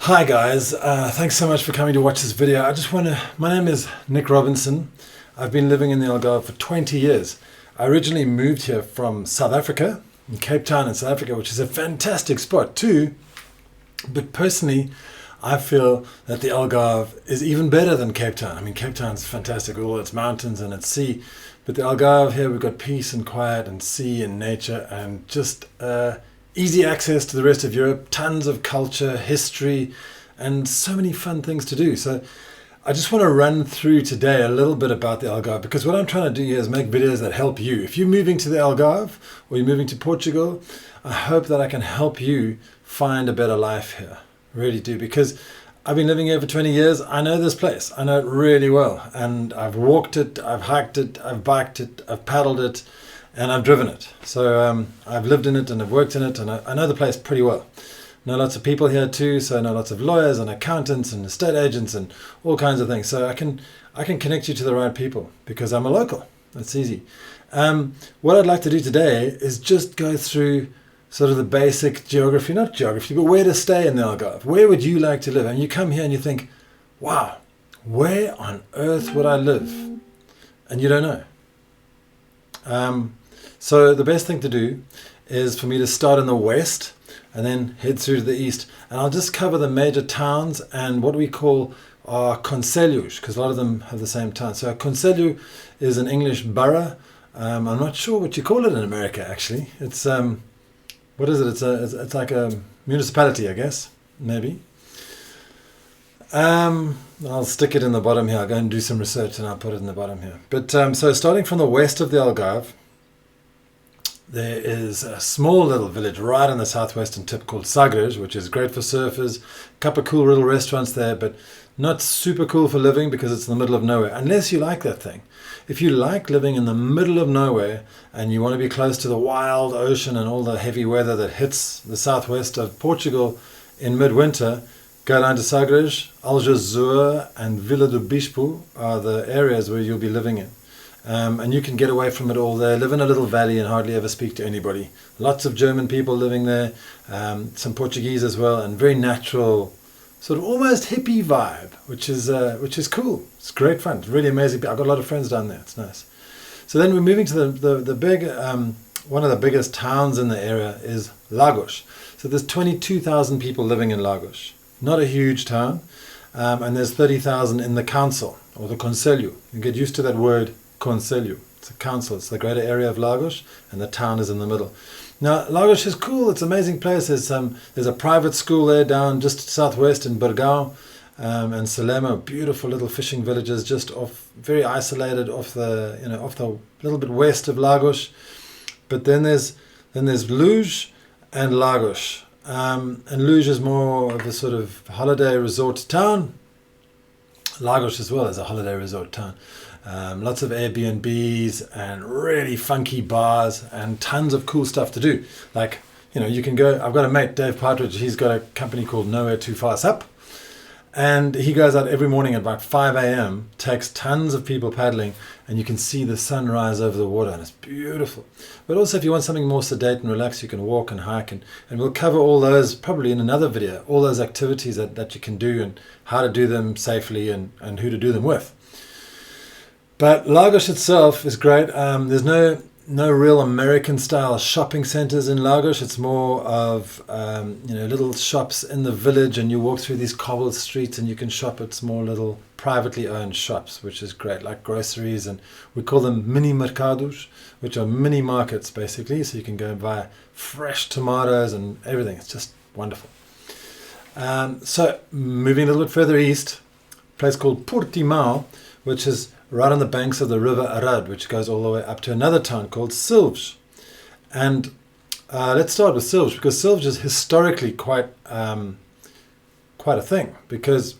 Hi guys, thanks so much for coming to watch this video. My name is Nick Robinson. I've been living in the Algarve for 20 years. I originally moved here from South Africa, in Cape Town in South Africa, which is a fantastic spot too. But personally, I feel that the Algarve is even better than Cape Town. I mean, Cape Town's fantastic with all its mountains and its sea. But the Algarve here, we've got peace and quiet and sea and nature and just easy access to the rest of Europe, tons of culture, history, and so many fun things to do. So I just want to run through today a little bit about the Algarve, because what I'm trying to do here is make videos that help you. If you're moving to the Algarve or you're moving to Portugal, I hope that I can help you find a better life here. I really do, because I've been living here for 20 years. I know this place. I know it really well. And I've walked it, I've hiked it, I've biked it, I've paddled it, and I've driven it. So I've lived in it and I've worked in it, and I know the place pretty well. Know lots of people here too, so I know lots of lawyers and accountants and estate agents and all kinds of things. So I can connect you to the right people because I'm a local. That's easy. What I'd like to do today is just go through sort of the basic geography, not geography, but where to stay in the Algarve. Where would you like to live? And you come here and you think, wow, where on earth would I live? And you don't know. So the best thing to do is for me to start in the west and then head through to the east. And I'll just cover the major towns and what we call our concelhos, because a lot of them have the same town. So a concelho is an English borough. I'm not sure what you call it in America, actually. It's, what is it? It's like a municipality, I guess, maybe. I'll stick it in the bottom here. I'll go and do some research and I'll put it in the bottom here. But so starting from the west of the Algarve, there is a small little village right in the southwestern tip called Sagres, which is great for surfers. A couple of cool little restaurants there, but not super cool for living because it's in the middle of nowhere, unless you like that thing. If you like living in the middle of nowhere and you want to be close to the wild ocean and all the heavy weather that hits the southwest of Portugal in midwinter, go down to Sagres. Algesur and Vila do Bispo are the areas where you'll be living in. And you can get away from it all there, live in a little valley and hardly ever speak to anybody. Lots of German people living there, some Portuguese as well, and very natural, sort of almost hippie vibe, which is cool. It's great fun. It's really amazing. I've got a lot of friends down there. It's nice. So then we're moving to the big, one of the biggest towns in the area is Lagos. So there's 22,000 people living in Lagos. Not a huge town. And there's 30,000 in the council, or the concelho. You get used to that word, concelho. It's a council. It's the greater area of Lagos, and the town is in the middle. Now, Lagos is cool. It's an amazing place. There's a private school there down just southwest in Burgão and Salema, beautiful little fishing villages just off, very isolated off the little bit west of Lagos. But then there's Luz and Lagos. And Luz is more of a sort of holiday resort town. Lagos as well is a holiday resort town. Lots of Airbnbs and really funky bars and tons of cool stuff to do. Like, you can go, I've got a mate, Dave Partridge, he's got a company called Nowhere Too Fast Up. And he goes out every morning at about 5 a.m., takes tons of people paddling, and you can see the sun rise over the water, and it's beautiful. But also if you want something more sedate and relaxed, you can walk and hike, and we'll cover all those probably in another video, all those activities that you can do and how to do them safely and who to do them with. But Lagos itself is great. There's no real American style shopping centers in Lagos. It's more of little shops in the village, and you walk through these cobbled streets and you can shop at small little privately owned shops, which is great, like groceries, and we call them mini mercados, which are mini markets basically, so you can go and buy fresh tomatoes and everything. It's just wonderful. So moving a little bit further east, a place called Portimão, which is right on the banks of the river Arad, which goes all the way up to another town called Silves. And let's start with Silves, because Silves is historically quite a thing, because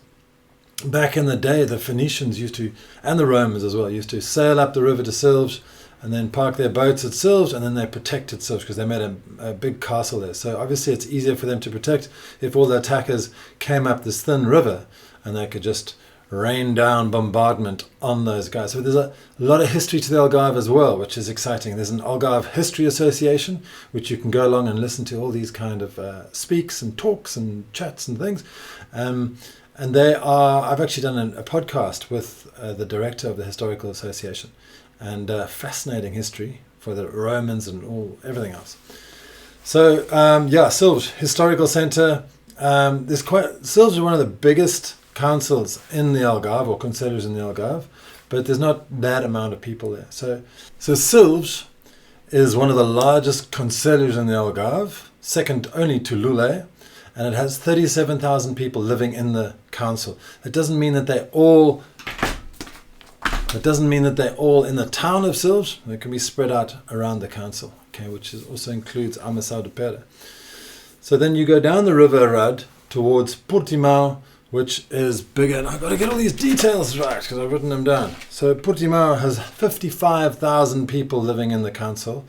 back in the day the Phoenicians used to, and the Romans as well, used to sail up the river to Silves and then park their boats at Silves, and then they protected Silves because they made a big castle there. So obviously it's easier for them to protect if all the attackers came up this thin river, and they could just rain down bombardment on those guys. So there's a lot of history to the Algarve as well, which is exciting. There's an Algarve History Association, which you can go along and listen to all these kind of speaks and talks and chats and things. And I've actually done a podcast with the director of the Historical Association, and fascinating history for the Romans and everything else. So Silves Historical Centre. Silves is one of the biggest councils in the Algarve, or concelhos in the Algarve, but there's not that amount of people there. So Silves is one of the largest concelhos in the Algarve, second only to Loulé, and it has 37,000 people living in the council. It doesn't mean that they're all in the town of Silves. They can be spread out around the council, okay, which also includes Armação de Pêra. So then you go down the river Rad towards Portimão, which is bigger. And I've got to get all these details right because I've written them down. So Portimão has 55,000 people living in the council,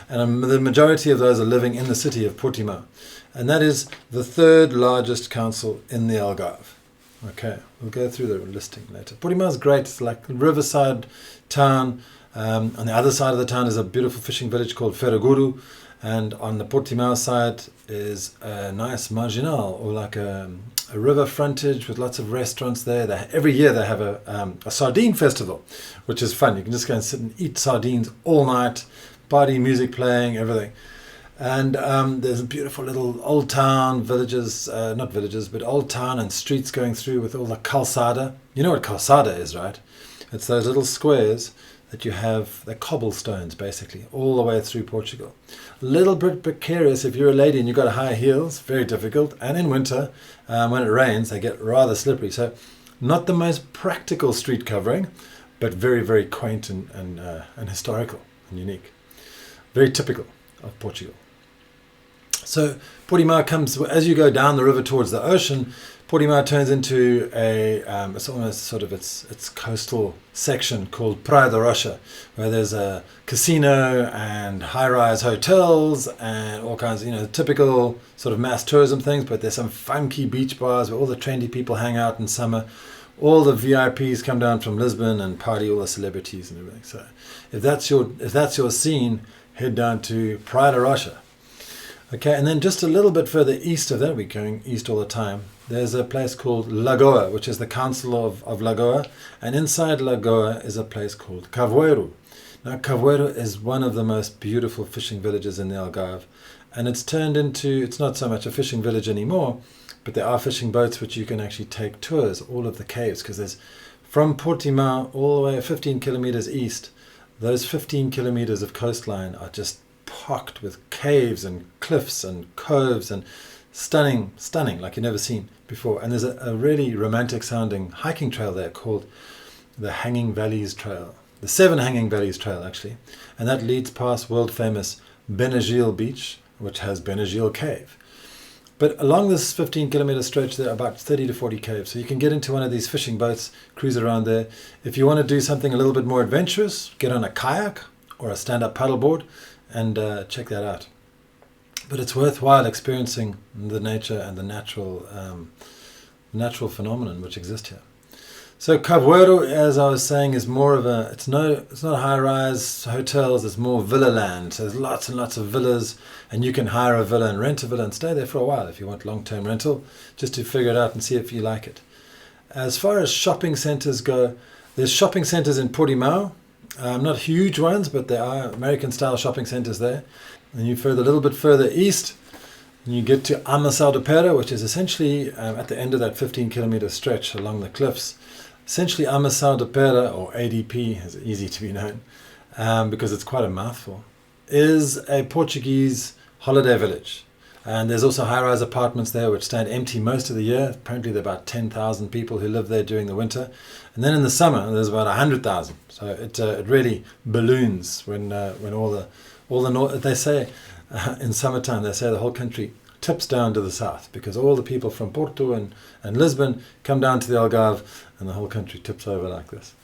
and the majority of those are living in the city of Portimão. And that is the third largest council in the Algarve. Okay, we'll go through the listing later. Portimão is great. It's like a riverside town. On the other side of the town is a beautiful fishing village called Faro. And on the Portimão side is a nice marginal, or like a river frontage with lots of restaurants there. Every year they have a sardine festival, which is fun. You can just go and sit and eat sardines all night, party music playing, everything. And there's a beautiful little old town, not villages, but old town and streets going through with all the calçada. You know what calçada is, right? It's those little squares that you have, the cobblestones basically, all the way through Portugal. A little bit precarious if you're a lady and you've got high heels, very difficult. And in winter, when it rains, they get rather slippery. So not the most practical street covering, but very, very quaint and historical and unique. Very typical of Portugal. So Portimão comes, as you go down the river towards the ocean, Portimão turns into it's almost sort of its coastal section called Praia da Rocha, where there's a casino and high-rise hotels and all kinds of, typical sort of mass tourism things, but there's some funky beach bars where all the trendy people hang out in summer. All the VIPs come down from Lisbon and party, all the celebrities and everything. So if that's your scene, head down to Praia da Rocha. Okay, and then just a little bit further east of that, we're going east all the time, there's a place called Lagoa, which is the council of Lagoa, and inside Lagoa is a place called Carvoeiro. Now Carvoeiro is one of the most beautiful fishing villages in the Algarve, and it's not so much a fishing village anymore, but there are fishing boats which you can actually take tours, all of the caves, because there's from Portimão all the way 15 kilometers east, those 15 kilometers of coastline are just pocked with caves and cliffs and coves and stunning like you've never seen before. And there's a really romantic sounding hiking trail there called the Hanging Valleys Trail, the Seven Hanging Valleys Trail actually, and that leads past world famous Benagil Beach, which has Benagil Cave. But along this 15 kilometer stretch there are about 30 to 40 caves, so you can get into one of these fishing boats, cruise around there. If you want to do something a little bit more adventurous, get on a kayak or a stand-up paddleboard and check that out. But it's worthwhile experiencing the nature and the natural phenomenon which exist here. So Carvoeiro, as I was saying, is more of it's not high-rise hotels, it's more villa land. So there's lots and lots of villas, and you can hire a villa and rent a villa and stay there for a while if you want long-term rental, just to figure it out and see if you like it. As far as shopping centres go, there's shopping centres in Portimão, not huge ones, but there are American-style shopping centres there. And you a little bit further east, and you get to Armação de Pêra, which is essentially at the end of that 15-kilometer stretch along the cliffs. Essentially, Armação de Pêra, or ADP, is easy to be known, because it's quite a mouthful, is a Portuguese holiday village. And there's also high-rise apartments there which stand empty most of the year. Apparently there are about 10,000 people who live there during the winter. And then in the summer there's about 100,000. So it really balloons when they say in summertime, they say the whole country tips down to the south because all the people from Porto and Lisbon come down to the Algarve and the whole country tips over like this.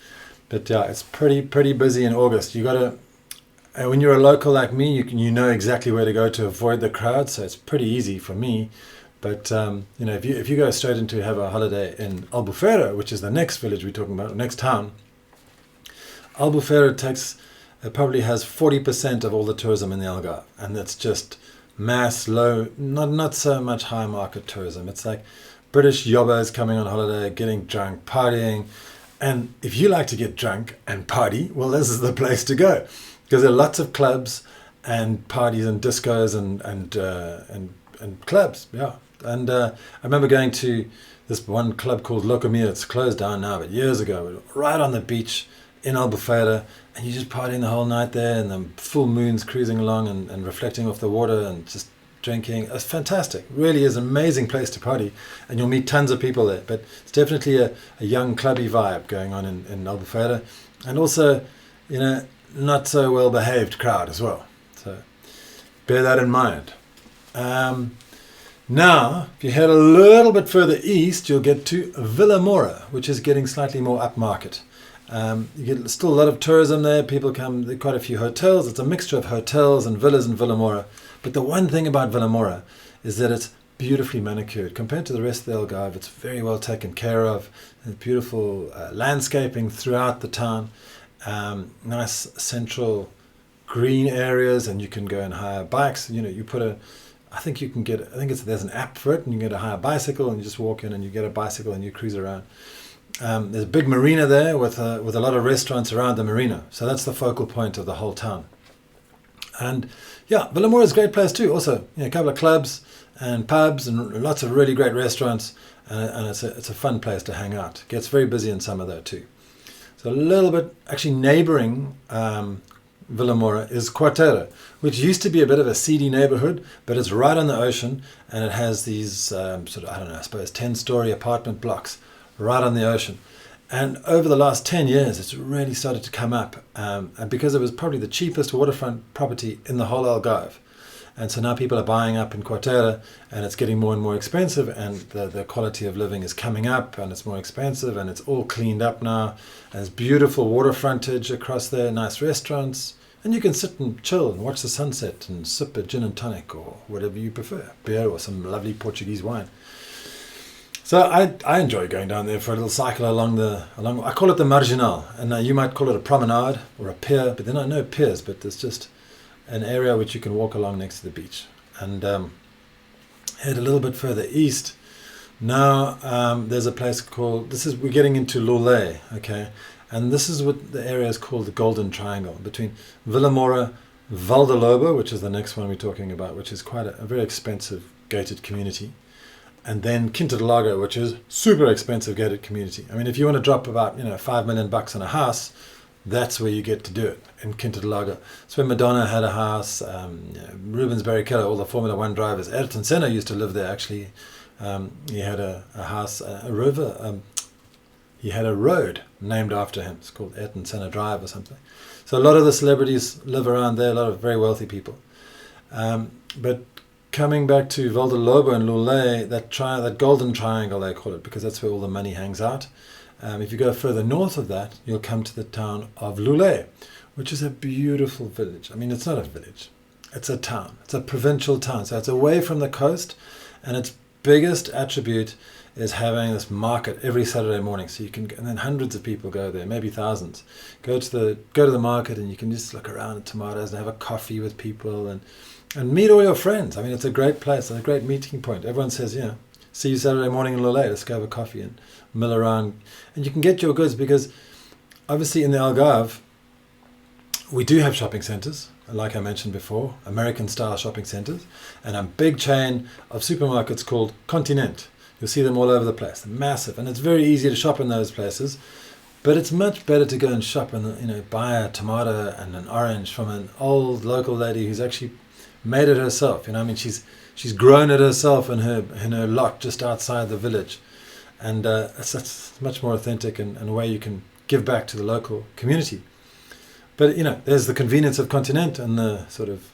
But yeah, it's pretty busy in August. When you're a local like me, you know exactly where to go to avoid the crowd, so it's pretty easy for me. But if you go straight into have a holiday in Albufeira, which is the next village we're talking about, next town, Albufeira probably has 40% of all the tourism in the Algarve, and that's just mass low, not so much high market tourism. It's like British yobbos coming on holiday, getting drunk, partying. And if you like to get drunk and party, well, this is the place to go, because there are lots of clubs and parties and discos and clubs. Yeah. And I remember going to this one club called Loco. It's closed down now, but years ago, right on the beach in Albufeira, and you're just partying the whole night there, and the full moon's cruising along and reflecting off the water and just drinking. It's fantastic. It really is an amazing place to party, and you'll meet tons of people there. But it's definitely a young clubby vibe going on in Albufeira, and also, not so well behaved crowd as well. So bear that in mind. Now, if you head a little bit further east, you'll get to Vilamoura, which is getting slightly more upmarket. You get still a lot of tourism there. People come. There are quite a few hotels. It's a mixture of hotels and villas in Vilamoura. But the one thing about Vilamoura is that it's beautifully manicured. Compared to the rest of the Algarve, it's very well taken care of. There's beautiful landscaping throughout the town. Nice central green areas, and you can go and hire bikes. You put there's an app for it, and you can get a hire bicycle, and you just walk in and you get a bicycle and you cruise around. There's a big marina there with a lot of restaurants around the marina. So that's the focal point of the whole town. And yeah, Vilamoura is a great place too. Also, a couple of clubs and pubs and lots of really great restaurants. And it's a fun place to hang out. It gets very busy in summer though too. So a little bit, actually neighboring Vilamoura is Quarteira, which used to be a bit of a seedy neighborhood, but it's right on the ocean, and it has these 10-story apartment blocks right on the ocean. And over the last 10 years, it's really started to come up, and because it was probably the cheapest waterfront property in the whole Algarve. And so now people are buying up in Quarteira, and it's getting more and more expensive, and the quality of living is coming up, and it's more expensive, and it's all cleaned up now. And there's beautiful water frontage across there, nice restaurants, and you can sit and chill and watch the sunset and sip a gin and tonic or whatever you prefer, beer or some lovely Portuguese wine. So I enjoy going down there for a little cycle along I call it the Marginal, and you might call it a promenade or a pier, but then I know piers, but there's just an area which you can walk along next to the beach. And head a little bit further east. Now there's a place called, we're getting into Loulé, okay? And this is what the area is called the Golden Triangle, between Vilamoura, Val de Lobo, which is the next one we're talking about, which is quite a very expensive gated community. And then Quinta do Lago, which is super expensive gated community. I mean, if you want to drop about $5 million on a house, that's where you get to do it, in Quinta do Lago. It's where Madonna had a house, Rubens Barrichello, all the Formula One drivers. Ayrton Senna used to live there, actually. He had a house, a river. He had a road named after him. It's called Ayrton Senna Drive or something. So a lot of the celebrities live around there, a lot of very wealthy people. But coming back to Val de Lobo and Loulé, that golden triangle they call it, because that's where all the money hangs out. If you go further north of that, you'll come to the town of Loulé, which is a beautiful village. I mean, it's not a village, it's a town. It's a provincial town, so it's away from the coast, and its biggest attribute is having this market every Saturday morning. So and then hundreds of people go there, maybe thousands. Go to the market, and you can just look around at tomatoes and have a coffee with people and meet all your friends. I mean, it's a great place, it's a great meeting point. Everyone says, see you Saturday morning in Loulé, let's go have a coffee and mill around. And you can get your goods, because obviously in the Algarve, we do have shopping centres, like I mentioned before, American-style shopping centres, and a big chain of supermarkets called Continent. You'll see them all over the place. They're massive, and it's very easy to shop in those places. But it's much better to go and shop and buy a tomato and an orange from an old local lady who's actually made it herself. She's grown it herself in her lot just outside the village, and it's much more authentic and a way you can give back to the local community. But there's the convenience of Continent and the sort of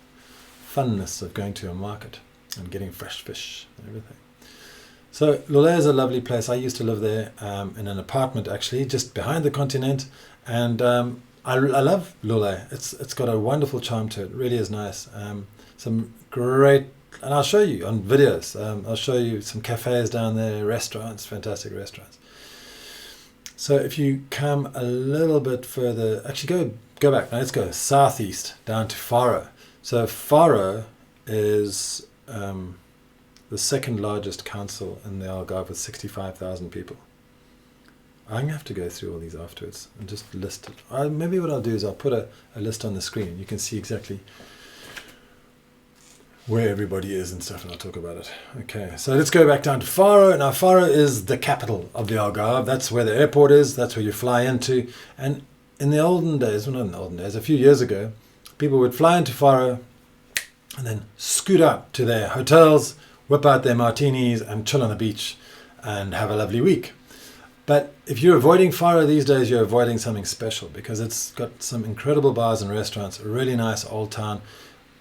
funness of going to a market and getting fresh fish and everything. So Loulé is a lovely place. I used to live there in an apartment, actually, just behind the Continent, and I love Loulé. It's got a wonderful charm to it. It really is nice. Some great And I'll show you on videos. I'll show you some cafes down there, restaurants, fantastic restaurants. So if you come a little bit further, actually go back. Now let's go southeast down to Faro. So Faro is the second largest council in the Algarve with 65,000 people. I'm going to have to go through all these afterwards and just list it. Maybe what I'll do is I'll put a list on the screen. You can see exactly where everybody is and stuff, and I'll talk about it. Okay, so let's go back down to Faro. Now Faro is the capital of the Algarve. That's where the airport is. That's where you fly into. And in the olden days, well, not in the olden days, a few years ago, people would fly into Faro and then scoot up to their hotels, whip out their martinis and chill on the beach and have a lovely week. But if you're avoiding Faro these days, you're avoiding something special, because it's got some incredible bars and restaurants, a really nice old town,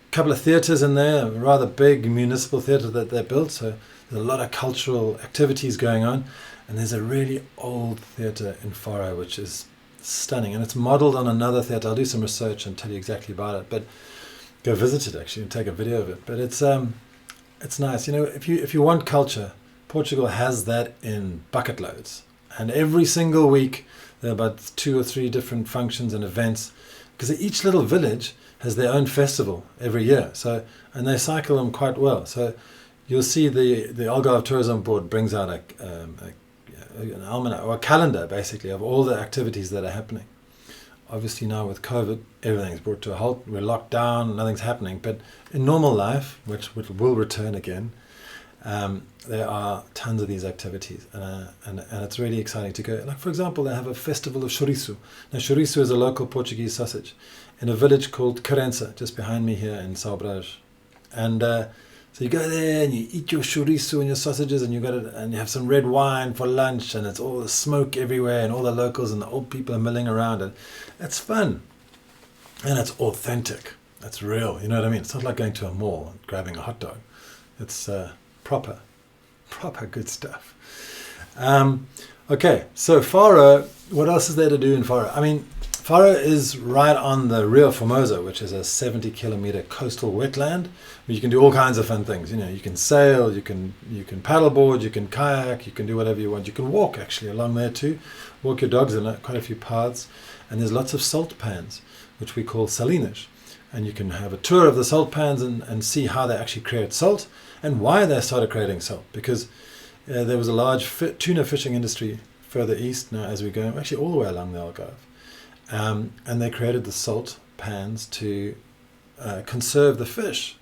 a couple of theatres in there, a rather big municipal theatre that they built, so there's a lot of cultural activities going on, and there's a really old theatre in Faro which is stunning, and it's modelled on another theatre. I'll do some research and tell you exactly about it, but go visit it actually and take a video of it. But it's nice. You know, if you want culture, Portugal has that in bucket loads. And every single week there are about 2 or 3 different functions and events, because each little village has their own festival every year. So, and they cycle them quite well. So you'll see the Algarve Tourism Board brings out an almanac or a calendar basically of all the activities that are happening. Obviously now with COVID, everything's brought to a halt. We're locked down, nothing's happening. But in normal life, which will return again, there are tons of these activities, and it's really exciting to go. Like, for example, they have a festival of chouriço. Now, chouriço is a local Portuguese sausage in a village called Quarteira, just behind me here in Sagres. And so you go there and you eat your chouriço and your sausages, and you have some red wine for lunch, and it's all the smoke everywhere, and all the locals and the old people are milling around, and it's fun, and it's authentic. It's real. You know what I mean? It's not like going to a mall and grabbing a hot dog. It's proper good stuff. Okay, so Faro, what else is there to do in Faro? I mean, Faro is right on the Rio Formosa, which is a 70-kilometer coastal wetland where you can do all kinds of fun things. You know, you can sail, you can paddleboard, you can kayak, you can do whatever you want. You can walk actually along there too, walk your dogs in quite a few paths, and there's lots of salt pans, which we call salinas. And you can have a tour of the salt pans and see how they actually create salt and why they started creating salt. Because there was a large tuna fishing industry further east now as we go, actually all the way along the Algarve. And they created the salt pans to conserve the fish.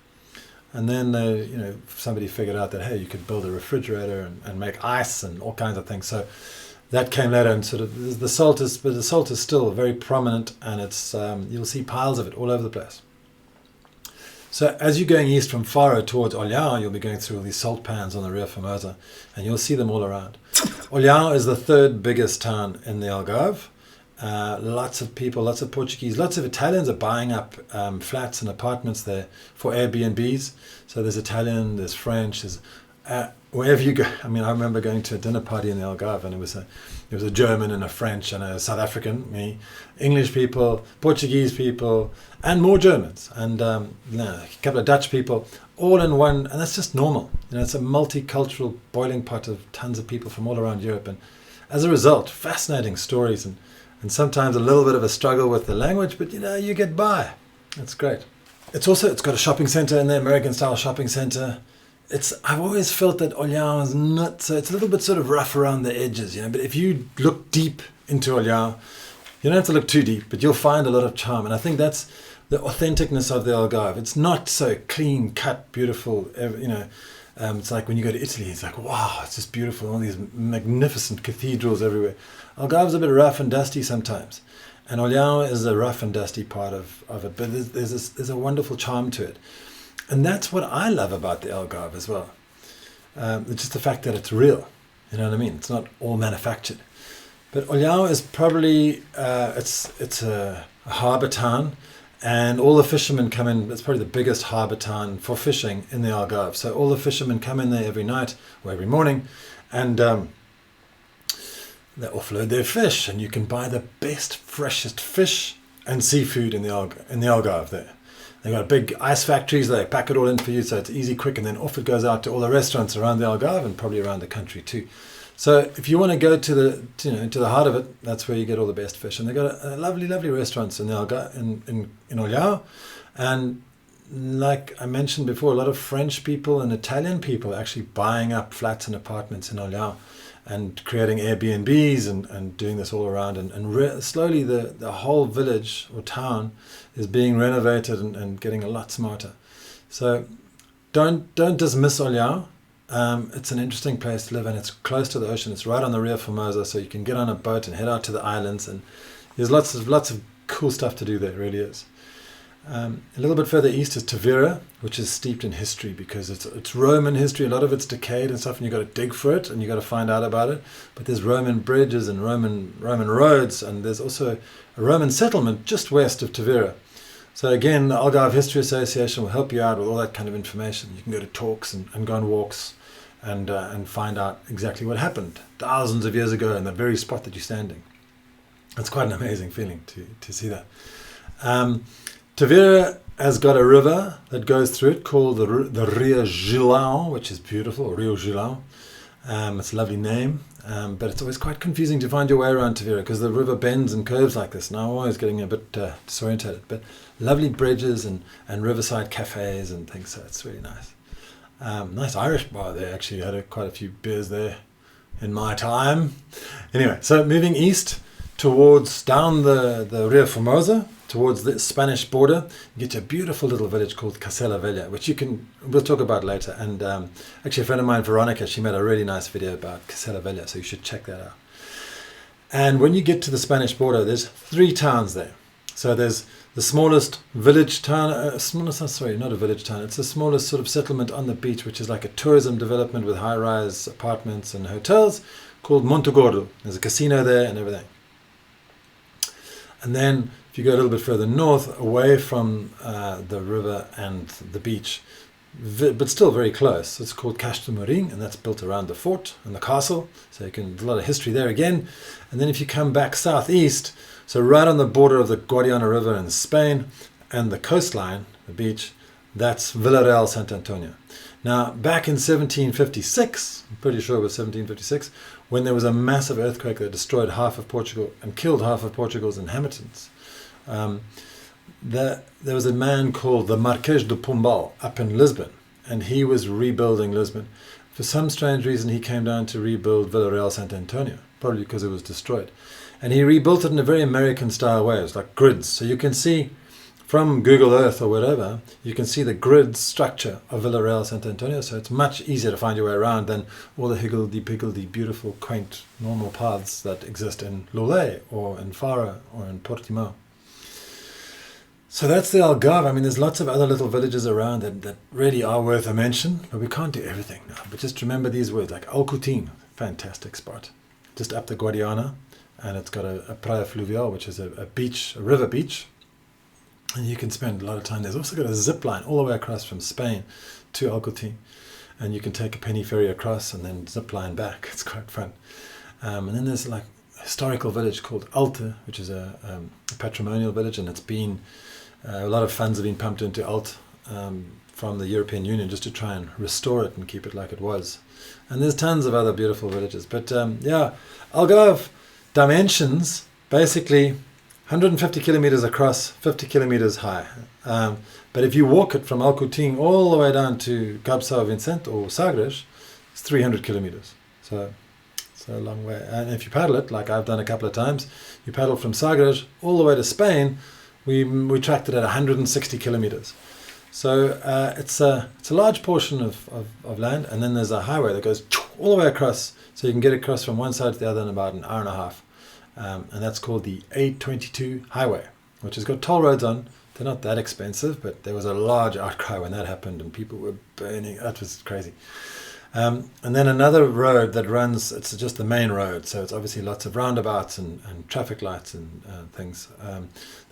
And then somebody figured out that, hey, you could build a refrigerator and make ice and all kinds of things. So that came later, and sort of the salt is still very prominent, and it's you'll see piles of it all over the place. So as you're going east from Faro towards Olhão, you'll be going through all these salt pans on the Rio Formosa, and you'll see them all around. Olhão is the 3rd biggest town in the Algarve. Lots of people, lots of Portuguese, lots of Italians are buying up flats and apartments there for Airbnbs. So there's Italian, there's French, there's wherever you go. I mean, I remember going to a dinner party in the Algarve, and it was a German and a French and a South African, me, English people, Portuguese people, and more Germans, and a couple of Dutch people, all in one. And that's just normal. You know, it's a multicultural boiling pot of tons of people from all around Europe, and as a result, fascinating stories and sometimes a little bit of a struggle with the language, but you get by. It's great. It's got a shopping centre in there, American style shopping centre. I've always felt that Olhão is not so, it's a little bit sort of rough around the edges, but if you look deep into Olhão, you don't have to look too deep, but you'll find a lot of charm. And I think that's the authenticness of the Algarve. It's not so clean cut, beautiful, it's like when you go to Italy, it's like, wow, it's just beautiful, all these magnificent cathedrals everywhere. Algarve's a bit rough and dusty sometimes, and Olhão is a rough and dusty part of it, but there's a wonderful charm to it. And that's what I love about the Algarve as well. It's just the fact that it's real. You know what I mean? It's not all manufactured. But Olhão is probably, it's a harbour town, and all the fishermen come in. It's probably the biggest harbour town for fishing in the Algarve. So all the fishermen come in there every night or every morning, and they offload their fish, and you can buy the best, freshest fish and seafood in the Algarve there. They've got big ice factories. They pack it all in for you, so it's easy, quick, and then off it goes out to all the restaurants around the Algarve and probably around the country too. So if you want to go to the heart of it, that's where you get all the best fish. And they've got a lovely restaurants in the Algarve, in Olhão. And like I mentioned before, a lot of French people and Italian people are actually buying up flats and apartments in Olhão and creating Airbnbs and doing this all around. And slowly the whole village or town is being renovated and getting a lot smarter. So don't dismiss Olhão. It's an interesting place to live, and it's close to the ocean. It's right on the Rio Formosa, so you can get on a boat and head out to the islands, and there's lots of cool stuff to do there. It really is. A little bit further east is Tavira, which is steeped in history because it's Roman history. A lot of it's decayed and stuff, and you've got to dig for it and you've got to find out about it. But there's Roman bridges and Roman roads, and there's also a Roman settlement just west of Tavira. So again, the Algarve History Association will help you out with all that kind of information. You can go to talks and go on walks and find out exactly what happened thousands of years ago in the very spot that you're standing. It's quite an amazing feeling to see that. Tavira has got a river that goes through it called the Rio Gilão, which is beautiful, Rio Gilão. It's a lovely name, but it's always quite confusing to find your way around Tavira because the river bends and curves like this. Now I'm always getting a bit disorientated, but lovely bridges and riverside cafes and things, so it's really nice. Nice Irish bar there, actually. I had quite a few beers there in my time. Anyway, so moving east towards down the Rio Formosa, towards the Spanish border, you get to a beautiful little village called Castella Velha, which we'll talk about later. And actually a friend of mine, Veronica, she made a really nice video about Castella Velha, so you should check that out. And when you get to the Spanish border, there's 3 towns there. So there's the smallest village town, not a village town, it's the smallest sort of settlement on the beach, which is like a tourism development with high-rise apartments and hotels, called Monte Gordo. There's a casino there and everything. And then if you go a little bit further north, away from the river and the beach, but still very close, it's called Castro, and that's built around the fort and the castle. So there's a lot of history there again. And then if you come back southeast, so right on the border of the Guadiana River in Spain and the coastline, the beach, that's Villarreal Sant Antonio. Now, back in 1756, I'm pretty sure it was 1756, when there was a massive earthquake that destroyed half of Portugal and killed half of Portugal's inhabitants, there was a man called the Marquês de Pombal up in Lisbon, and he was rebuilding Lisbon. For some strange reason, he came down to rebuild Villarreal Sant Antonio, probably because it was destroyed. And he rebuilt it in a very American-style way. It was like grids. So you can see from Google Earth or whatever, you can see the grid structure of Villarreal Sant Antonio. So it's much easier to find your way around than all the higgledy-piggledy, beautiful, quaint, normal paths that exist in Loulé or in Faro or in Portimão. So that's the Algarve. I mean, there's lots of other little villages around that really are worth a mention, but we can't do everything now. But just remember these words, like Alcutin, fantastic spot, just up the Guadiana, and it's got a praia fluvial, which is a beach, a river beach, and you can spend a lot of time. There's also got a zip line all the way across from Spain to Alcutin, and you can take a penny ferry across and then zip line back. It's quite fun. And then there's like a historical village called Alte, which is a patrimonial village, and it's been a lot of funds have been pumped into Alt from the European Union just to try and restore it and keep it like it was. And there's tons of other beautiful villages. But yeah, Algarve dimensions, basically 150 kilometers across, 50 kilometers high. But if you walk it from Alcutin all the way down to Cabo São Vicente or Sagres, it's 300 kilometers. So it's a long way. And if you paddle it, like I've done a couple of times, you paddle from Sagres all the way to Spain. We tracked it at 160 kilometers. So it's a large portion of land, and then there's a highway that goes all the way across, so you can get across from one side to the other in about an hour and a half. And that's called the A22 highway, which has got toll roads on. They're not that expensive, but there was a large outcry when that happened, and people were burning. That was crazy. And then another road that runs, it's just the main road, so it's obviously lots of roundabouts and traffic lights and things.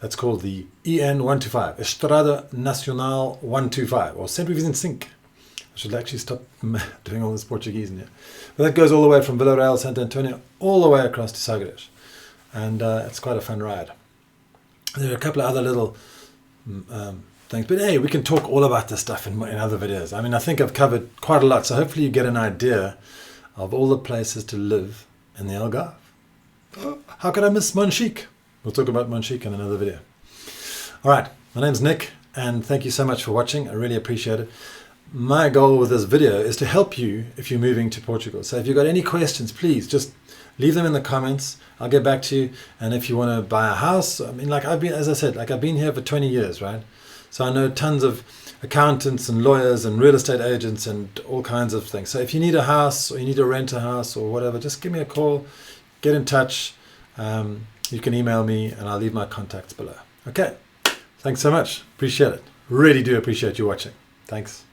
That's called the EN 125, Estrada Nacional 125, or 125. I should actually stop doing all this Portuguese in here. But that goes all the way from Villarreal Sant Antonio all the way across to Sagres, and it's quite a fun ride. There are a couple of other little things. But hey, we can talk all about this stuff in other videos. I mean, I think I've covered quite a lot. So hopefully you get an idea of all the places to live in the Algarve. How could I miss Monchique? We'll talk about Monchique in another video. All right, my name's Nick, and thank you so much for watching. I really appreciate it. My goal with this video is to help you if you're moving to Portugal. So if you've got any questions, please just leave them in the comments. I'll get back to you. And if you want to buy a house, I mean, like I've been, as I said, like I've been here for 20 years, right? So I know tons of accountants and lawyers and real estate agents and all kinds of things. So if you need a house or you need to rent a house or whatever, just give me a call, get in touch. You can email me and I'll leave my contacts below. Okay. Thanks so much. Appreciate it. Really do appreciate you watching. Thanks.